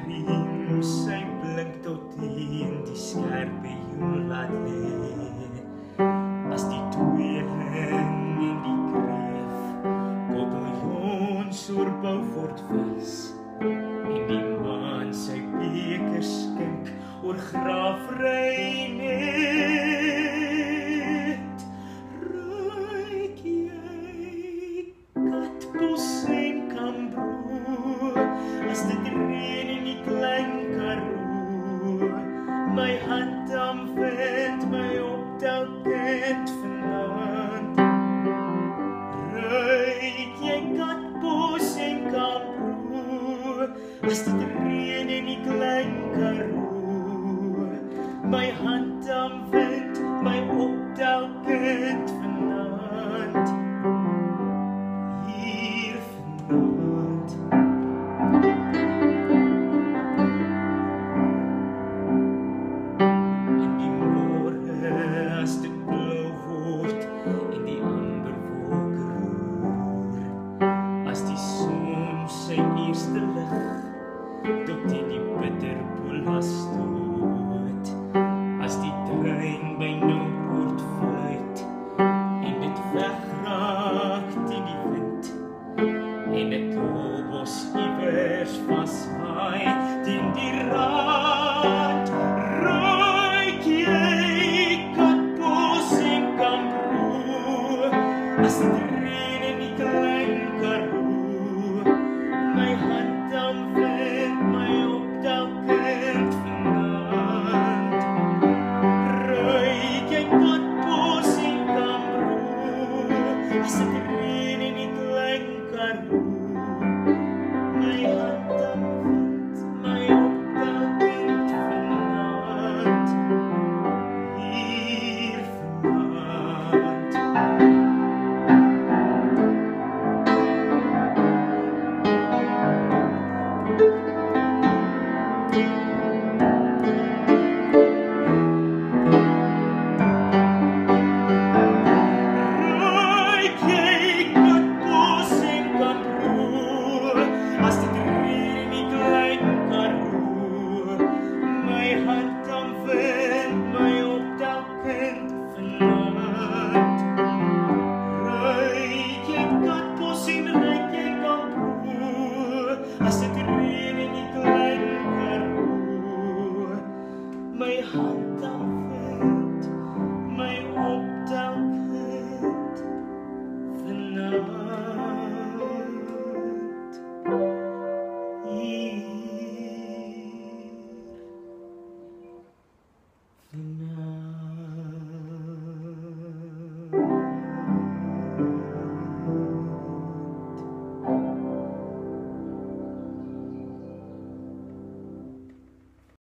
riem sy blink tot in die skerpe joel laat lê. As die tweeling en die kreef bottelions oor Beaufort wys en die maan sy beker skink oor Graafry net. Ruik jy katbos en Kambroe as dit reën in die klein Karoo? My hand vind my optelkend vanaand. Ruik jy katbos en Kambroe as dit reën in die klein Karoo? My hand vind my optelkend vanaand. Hier vanaand. In die môre as dit blou word en die amber wolke roer, as die son sy eerste lig tot in die bitterpoel stoot, as die trein by Noupoort fluit en dit wegraak teen die wind en 'n koolbos iewers vashaai teen die rand. Ruik jy katbos en Kambroe as dit reën in die klein Karoo? My hand vind my optelkend vanaand. Ruik jy katbos en Kambroe as dit reën in die klein Karoo? My hand vind my optelkend vanaand. Hier vanaand. Ruik jy katbos en Kambroe as dit reën in die klein Karoo? My hand vind my optelkend vanaand. Ruik jy katbos en ruik jy Kambroe as dit